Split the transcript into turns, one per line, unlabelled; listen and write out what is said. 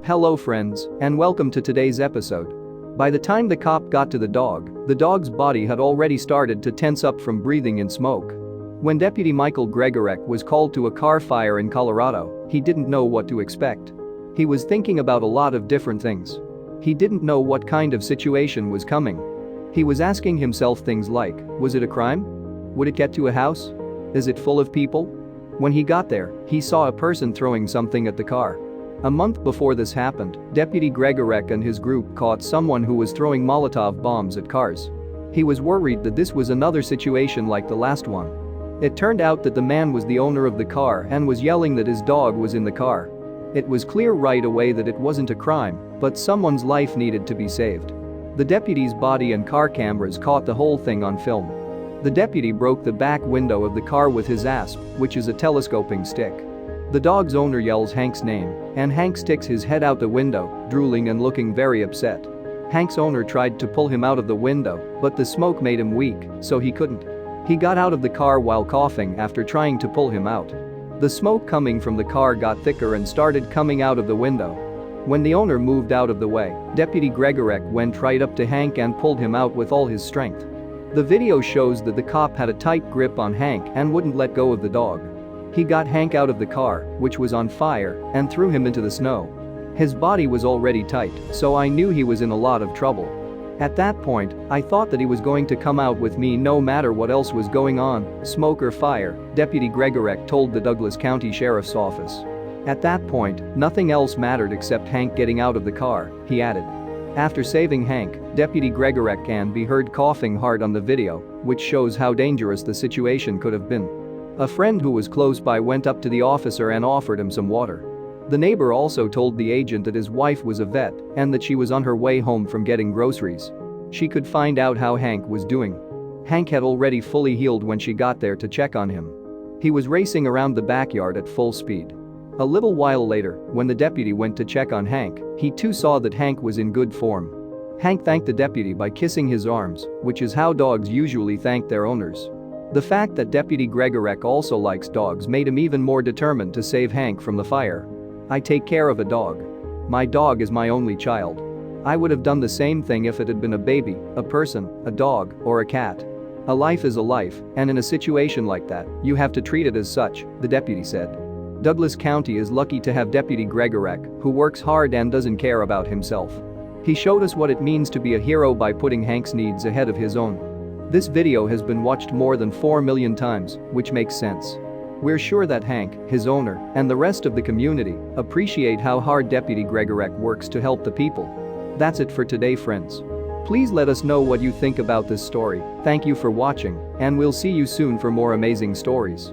Hello friends, and welcome to today's episode. By the time the cop got to the dog's body had already started to tense up from breathing in smoke. When Deputy Michael Gregorek was called to a car fire in Colorado, he didn't know what to expect. He was thinking about a lot of different things. He didn't know what kind of situation was coming. He was asking himself things like, was it a crime? Would it get to a house? Is it full of people? When he got there, he saw a person throwing something at the car. A month before this happened, Deputy Gregorek and his group caught someone who was throwing Molotov bombs at cars. He was worried that this was another situation like the last one. It turned out that the man was the owner of the car and was yelling that his dog was in the car. It was clear right away that it wasn't a crime, but someone's life needed to be saved. The deputy's body and car cameras caught the whole thing on film. The deputy broke the back window of the car with his asp, which is a telescoping stick. The dog's owner yells Hank's name, and Hank sticks his head out the window, drooling and looking very upset. Hank's owner tried to pull him out of the window, but the smoke made him weak, so he couldn't. He got out of the car while coughing after trying to pull him out. The smoke coming from the car got thicker and started coming out of the window. When the owner moved out of the way, Deputy Gregorek went right up to Hank and pulled him out with all his strength. The video shows that the cop had a tight grip on Hank and wouldn't let go of the dog. He got Hank out of the car, which was on fire, and threw him into the snow. His body was already tight, so I knew he was in a lot of trouble. At that point, I thought that he was going to come out with me no matter what else was going on, smoke or fire, Deputy Gregorek told the Douglas County Sheriff's Office. At that point, nothing else mattered except Hank getting out of the car, he added. After saving Hank, Deputy Gregorek can be heard coughing hard on the video, which shows how dangerous the situation could have been. A friend who was close by went up to the officer and offered him some water. The neighbor also told the agent that his wife was a vet and that she was on her way home from getting groceries. She could find out how Hank was doing. Hank had already fully healed when she got there to check on him. He was racing around the backyard at full speed. A little while later, when the deputy went to check on Hank, he too saw that Hank was in good form. Hank thanked the deputy by kissing his arms, which is how dogs usually thank their owners. The fact that Deputy Gregorek also likes dogs made him even more determined to save Hank from the fire. I take care of a dog. My dog is my only child. I would have done the same thing if it had been a baby, a person, a dog, or a cat. A life is a life, and in a situation like that, you have to treat it as such, the deputy said. Douglas County is lucky to have Deputy Gregorek, who works hard and doesn't care about himself. He showed us what it means to be a hero by putting Hank's needs ahead of his own. This video has been watched more than 4 million times, which makes sense. We're sure that Hank, his owner, and the rest of the community appreciate how hard Deputy Gregorek works to help the people. That's it for today, friends. Please let us know what you think about this story. Thank you for watching, and we'll see you soon for more amazing stories.